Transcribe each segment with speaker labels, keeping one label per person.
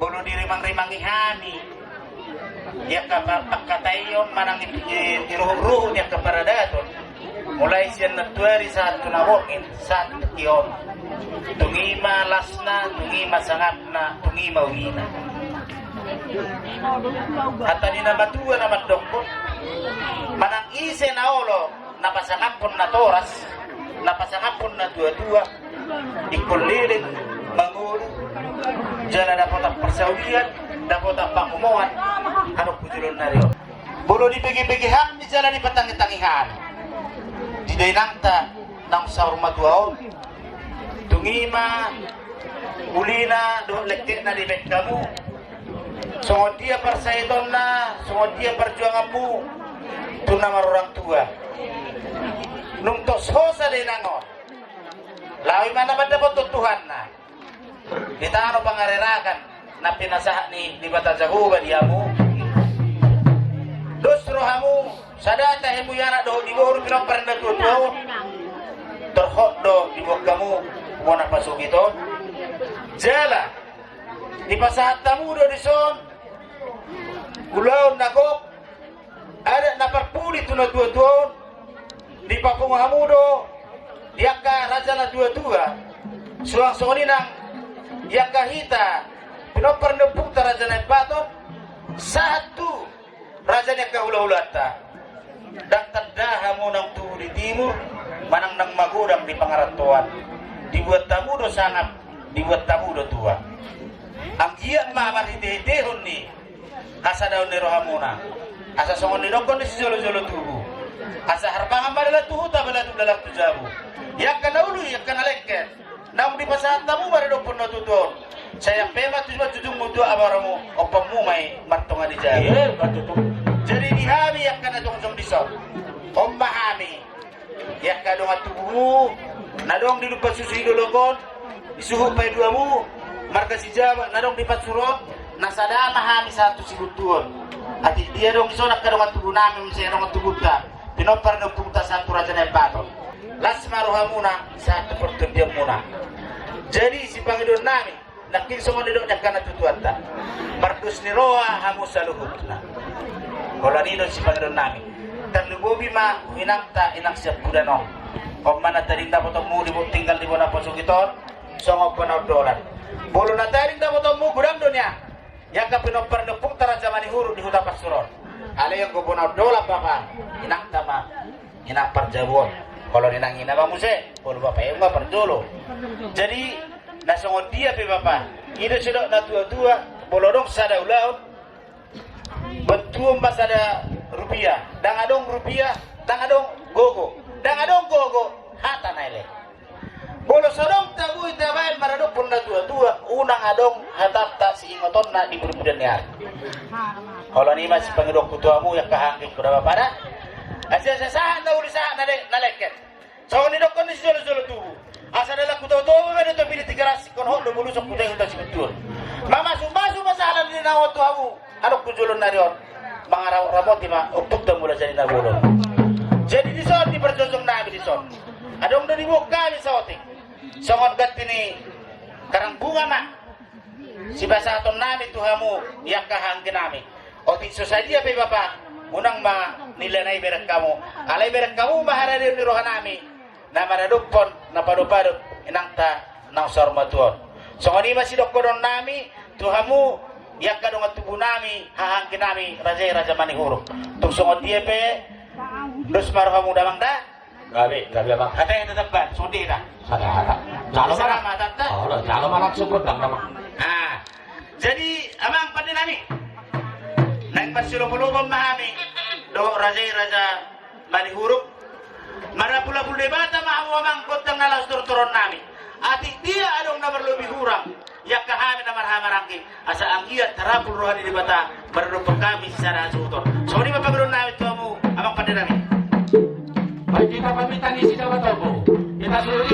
Speaker 1: bulu dirimang-rimang ihani ya kapakatayon manang iruh-ruh niya kaparadaton mulai siya natuari sa tunawongin sa kiyon tungima lasna tungima sangatna tungima wina hata ni nabatuwa na madokon manang ise na olo napasangapon na toras napasangapon na dua-dua ikulilit manguli jalan dapat persawian dapat pangumongan ano pujulon na rin bulu di bigi-bigihan di jalan di patangi-tangihan di dainangta ng saur maduaon tungima ulina do lektik na di bet kamu sungod dia persaidon na sungod dia perjuanganmu itu nama orang tua nung toshosa din nangon lawi mana ba dapat Tuhan na kita ano pangarerakan na pinasaha ni Batajahuba diamu dos rohamu sadata hemu yana do di bawah pinang parenda tuo terhok do di bawah kamu mau napasok ito jala di pasahat tamu do di son ulaon nako ada naparpuli tu na tuo di papungamu do diaka raja na dua-dua suang-suang nang diaka hita pinopar nepuk ta raja na patot satu raja na kahula-hulata dan tadaha mo ng tuli timur manang nang magudang di pangaratuan dibuat tamu do sangap dibuat tamu do tua ang iya mamar hide-hidehon ni asa daun ni rohamuna asa songon ni dokon di sijolo-jolo tubuh asa harpangan badala tuhuta badala dalak tujabu yak kanaulu yak kanaleket nam di pasahat tamu badala dokon no tutun saya pema tujung mutu abaramu opamu mai martonga di jabu jadi dihami yak kana jong disot ombahami yak kadong atubu nadong di lupa susu idolokon disuhu pai duamu marga si Jawa nadong di patsurot nasada mahami satu sibutuon ati dia dong isonak kadong atubu namin saya dong atubuta pinopar no punta satu raja na baton lasma rohamuna satu pertudiam muna jadi si pangidon namin nakin songon didok nakana tutuata mardus ni roa hamu saluhutna kola nidon si pangidon namin terlubobi ma hinangta inang siap budanong o mana taring dapat mu tinggal di bona posong iton songo penaw dolan bolo na taring dapat mu gudang dunia yang kapinopar no punta raja manihuru di huta pasuron ale yang gobonaw dola papa inang tama inang parjabon kalau ninang ina ba muse bolo bapak yang ba parjolo jadi nasongon dia pe bapak ide sudah na tua-tua bolo dong sada ulaon betuom basada rupiah dang adong rupiah dang adong gogo dang adong gogo hata naile bolo sodong tabu itabain maradok pun na tua-tua unang adong hatapta si ingoton na di berbudan niar kalau ni masih pengedok kutuamu yang kahangking kuda pada asal sasahan na ulisahan na leket so ni dokon ni solo tubuh asal dalam kutuamu ada tu pilih 300 kon hok do bulusok kuda hutan si betul mama sumasu masalah ni na tuamu anok kujulon na rion mangarau ramoti ma untuk temu lah jadi nabolo jadi di son di perjojong nabi di son adong do dibuka ni sauting songon gat ini karang bunga mak si basaton nabi tuhamu yang kahangkin nami otik saja pe bapak unang ma nilanay berak kamu alay berak kamu mahara di rohan nami na maradupon na padupado inangta nang sormatuon songon ima si dokkodon nami tuhamu yang kadong tubuh nami hahangkin nami raja manihuruk tung songon dia pe dos marhamu damang da
Speaker 2: gabi abang
Speaker 1: kata yang tetap ban sudi dah
Speaker 2: ada kalau mana
Speaker 1: mata tak
Speaker 2: oh kalau mana syukur bang
Speaker 1: ah jadi amang pada nami naik pasilo-pulo memahami do raja manihuruk mana pula debata mahu amang kotang nalas turun nami ati dia adong na berlebih hurang ya kahami na marhamarangki asa ang iya tarapul rohani debata berlupang kami secara asutor so di mapagulong nami tuamu amang pada nami
Speaker 2: baik kita pamitan isi Jawa Togo kita suruh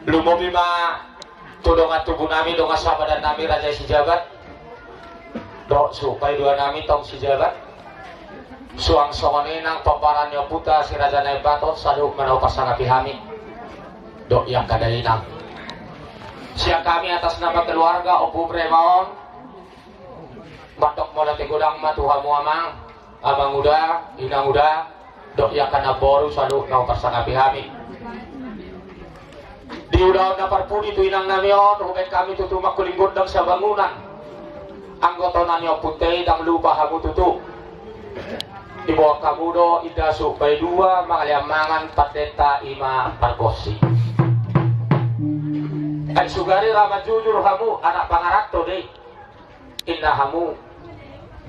Speaker 3: Lumobi ma tudongan tubuh nami donga sahabat nami raja si jabat dok supaya dua nami tong si jabat suang songone nang paparannya puta si raja naik batot saduk menau pasangan pihami dok yang kadainang siang kami atas nama keluarga opu premaon batok mola tegudang matuha muamang abang muda inang muda dok yang kana boru saduk menau pasangan pihami di udah parpuni tu inang namion hubeng kami tutu makulinggot dang sa bangunan anggota nanyo putih dang lupa hamu tutu di bawah kamudo ida supay dua mangaliamangan pateta ima pargosi ay sugari raman jujur hamu anak pangarak to de inna hamu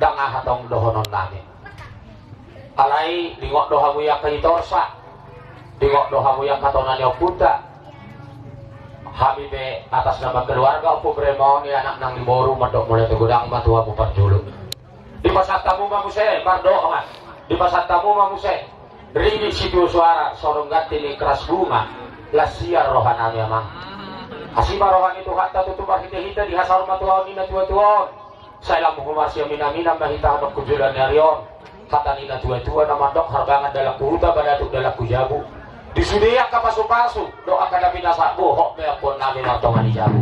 Speaker 3: dang ahatong dohonon namin alay lingok dohamu ya kaitorsa lingok dohamu ya katonanyo puta Habibe atas nama keluarga Opo Bremon ni anak nang Limoru madok mulai tegudang matua bupar juluk di pasat tamu mamuse mardo amat di pasat tamu mamuse ringi situ suara sorong ganti ni keras bunga lasiar rohanami amang asima rohan itu hatta tutup hita di hasar matua nina tua saya lamu masih mina mahita hanok kujulan nyarion kata nina tua nama dok harbangan dalam kuhuta badatuk dalam kujabu disudiak ka pasu-pasu doa ka na binasa buhok me pun nami matongan ijabu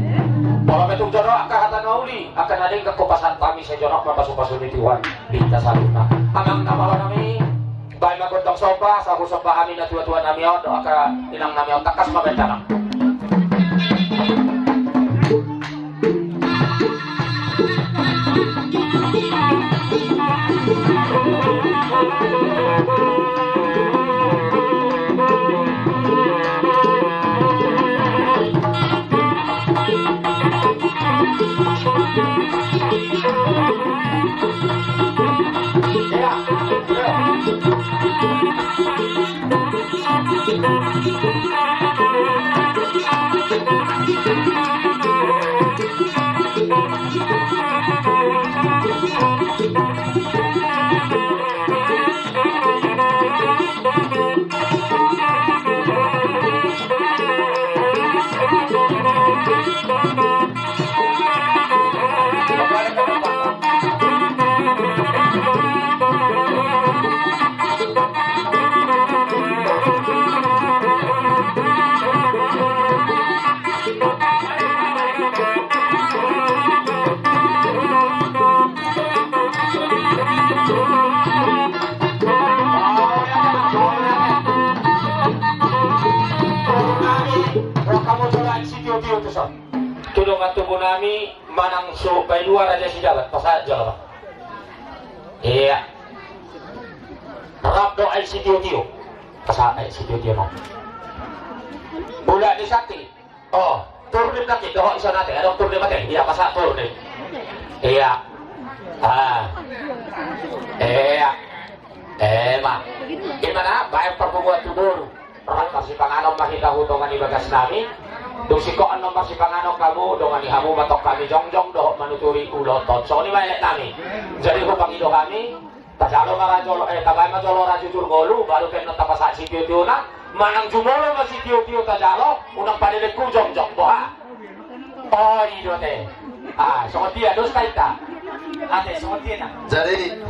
Speaker 3: kalau betul jodoh akan kata nauli akan ada yang kekupasan kami sejodoh pasu-pasu di Tuhan kita saluna amang nama nami baik magotong sopa sabu sopa amin na tuwa-tuwa nami doa ka inang nami takas mabentana. Tulong at tubo nami manang supay luar aja si jabat pasal jalan. Iya. Rab doa si tio pasal si tio no. Bulan di sakti. Oh, turun kaki doa isa nate. Ada turun mate. Iya pasal turun. Iya. Ma. Gimana? Bayar perpuluhan tubuh. Orang kasih panganom mahita hutongan ibagas nami. Dong si ko ano masih pangano kamu dongan ni hamu matok kami jongjong doh manuturi ulotot so ni mailet nami jadi ko pangido kami tajalo marajolo tagay majolo rajujur ngolu baru kena tapasa si tio na manang jumolo ma si tio tajalo unang panilit ku jongjong boha oh ido te so dia dos kaita ate so dia na
Speaker 4: jadi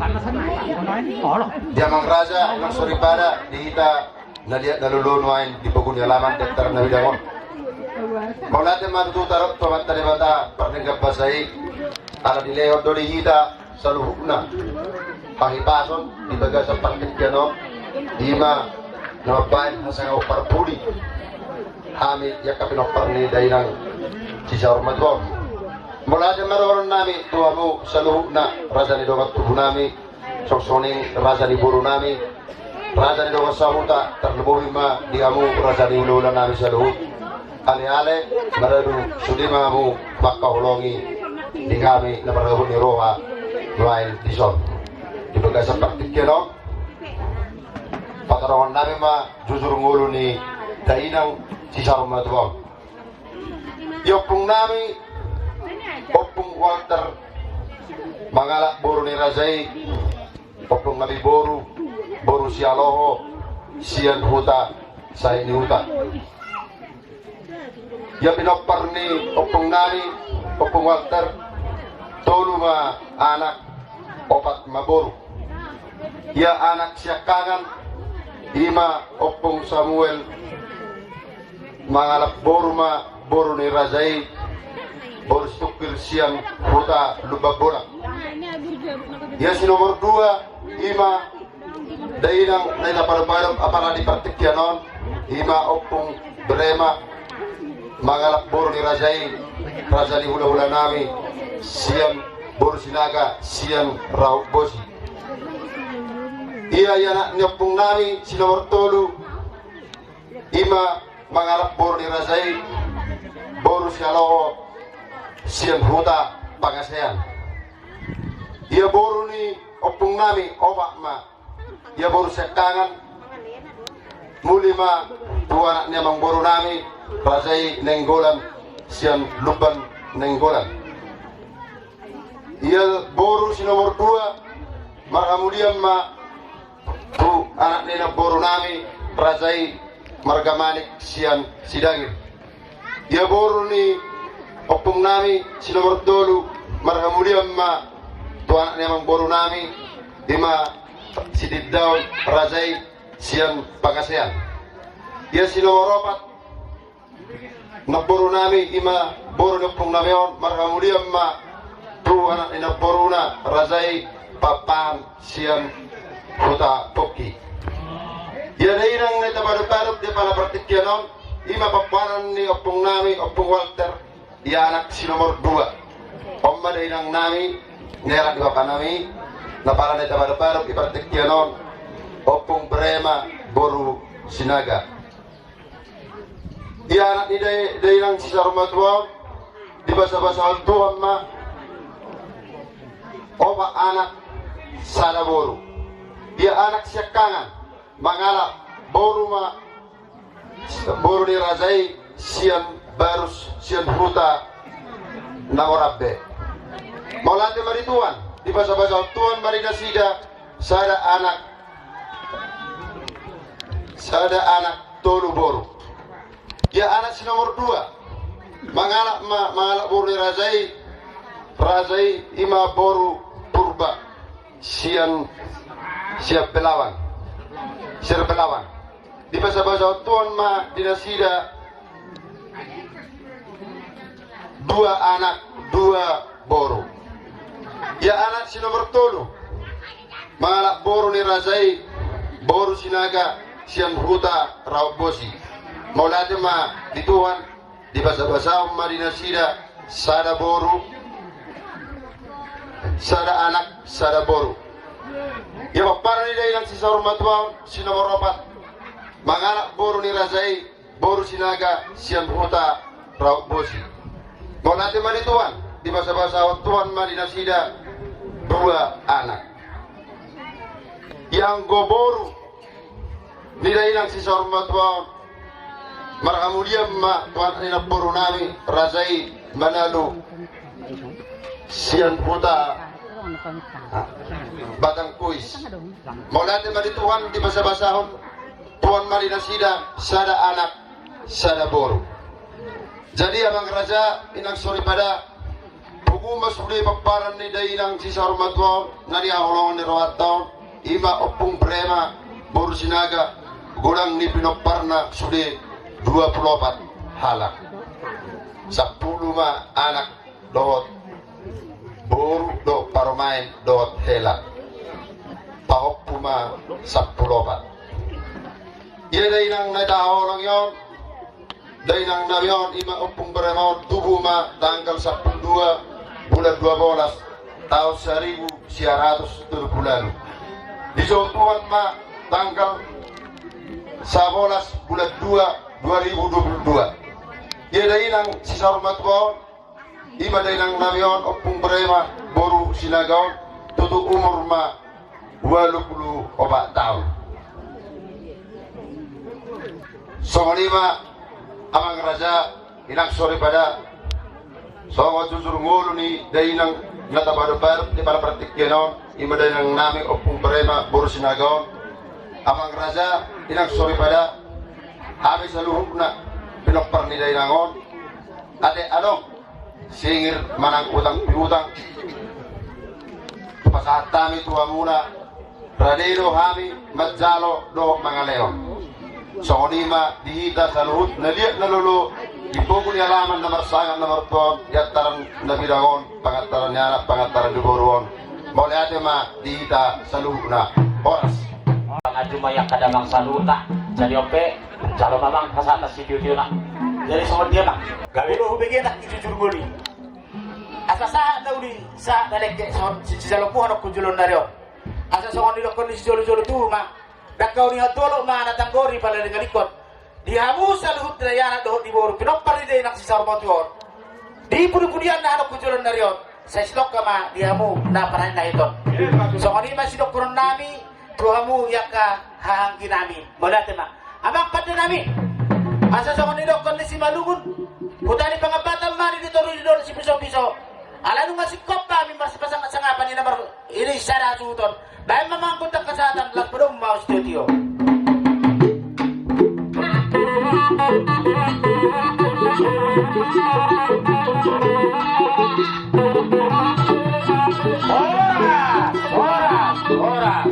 Speaker 4: Diamang Raja Imang Suripara dihita nalulunwain di paguni alaman dektar na bidawon Maulate matututarok tomat talibata pernegap basai ala dilehot do dihita sa luhukna pahipason di baga sa parkitgano dima na mabayan hasang parpuli hamid yakapin parni dainang sisa ormadwon Maulate maroron nami tuamu sa luhukna raja ni domat tubuh nami soksoning raja ni buru nami raja ni domat sahuta terlebuhi ma diamu raja ni ululan nami sa luhuk ale-ale maradu sudima mu makahulongi di kami na marahun ni Roha Noel Dison di baga sa praktikeno patarongan namin ma jujur ngulo ni dainang si Sarumadwang yopong nami opong Walter mangalak boro ni Razay opong nabi boru si Aloho siyan huta sa ini huta ya pinopar ni opong nami opong Walter tolu ma anak opat maboro ya anak siya kangan ima opong Samuel mangalap boro ni Razay boro stukil siyang huta lubabora ya si nomor 2 ima dainang nailaparapalap apara di partikyanon ima opong Brema mangalap boro ni Razay raja ni hula-hula nami siang boro sinaga siang rauk bosi iya yana nyopong nami si nomor 3 ima mangalap boro ni Razay boro si Aloho siang huta pangasean iya boro ni opong nami obak ma iya boro sekangan muli ma dua anak niya mang boro nami Razay nenggolan siang luban nenggolan iya boro si nomor 2 marhamudian ma tu anak nila boro nami Razay margamanik siang sidangir iya boro ni opong nami si nomor 2 marhamudian ma tu anak niya mang boro nami ima si Diddaw Razay siang pagasean Ya sinomoropat naboro nami ima boro nupung namion marhamudiam ma tu anak ina boruna razai papan siam huta poki. Ya dairang na tabarut-barut di pala pertikyanon ima paparan ni opung nami opung Walter ya anak si nomor 2 omma dairang nami nera di papan nami na pala na tabarut-barut di pertikyanon opung Brema boru Sinaga. Ya anak ni dairang si sarumatuan di basa-basa Tuhan ma oba anak sada boru. Dia anak siakangan mangalap boru ma boru ni razai sian barus sian huta na orabbe. Maulate marituan di basa-basa Tuhan marina sida sada anak tolu boru. Dia anak si nomor 2 mangalap boru ni razai ima boru purba siap belawan di basa-basa Tuhan ma dinasida 2 anak 2 boru. Ya anak si nomor 3 mangalap boru ni razai boru Sinaga sian huta raut bosi. Maulate ma di Tuhan di basa-basa ma dinasida sada boru sada anak sada boru. Ya para ni dai lang si sarumatuan si nomor 4 manganak boru ni razai boru Sinaga sian huta raut bosi. Maulate ma di Tuhan di basa-basa Tuhan ma dinasida 2 anak. Yang goboru ni dai lang si sarumatuan marhamudiam ma Tuhan ina boru nami razai manalu sian huta batang kuis. Maulate mari Tuhan di basa-basahon Tuhan mari nasida sada anak sada boru. Jadi abang raja inang sore pada buku masudi paparan ni dainang si sarumatuan nari aholongan ni rawat tahun ima opung Brema boru Sinaga gudang ni pinoparna sudi 24 halak 10 ma anak dot boru do paromain dot hela tahop puma 10 iya dainang na daholong yon dainang na yon ima opung Brema tubuh ma tanggal 12 bulan 12 tahun 1970 di Tuhan ma tanggal 11 bulan 2 2022. Ia dainang si sarumatuan ima dainang namion opung Brema boru Sinagaon tutu umur ma 84 tahun. Songonima amang raja inang sore pada songo jujur ngulu ni dainang natabaru-baru di para pertikyanon ima dainang nami opung Brema boru Sinagaon amang raja inang sore pada habis saluhukna pinokpar ni dainangon ate anong singir manang utang piutang pasahat kami tua muna radero hami majalo do mangaleon songonima dihita saluhut naliat nalulu ipogo ni alaman na marsangan na martuan yataran na bidangon pangattaran nyana pangattaran duboruon mole ate ma dihita saluhukna oras
Speaker 3: ngajuma yang kadang saluta jadi ope jalo mamang pasata si diu na jadi sama dia nak
Speaker 1: Gabi lo hubigin nak jujur nguli. Asa sa daw ni sa dalek si jalopuhan ko julon na rio. Asa sa kanila ko ni si jolo tu ma. Dakaw ni hatolo ma natanggori pala ng likod. Di hamu sa luhut na yana do di boru pinopar ni nak si sarmatuon. Di pudi-pudian na ko julon na rio. Sa islok ka ma di hamu na parahin na ito. So kanina si doktoron nami tuhamu yaka hahangkin nami. Mulate ma. Amang pati nami. Asa sa kanila ko ni si Malugun. Putani pangabatan mani dito rin si piso-piso. Ala nung masikop kami pasang-pasangapan ni naman ini sana suton. Dahil mamangkot ang kasatan lang po nung mga studio. Oras!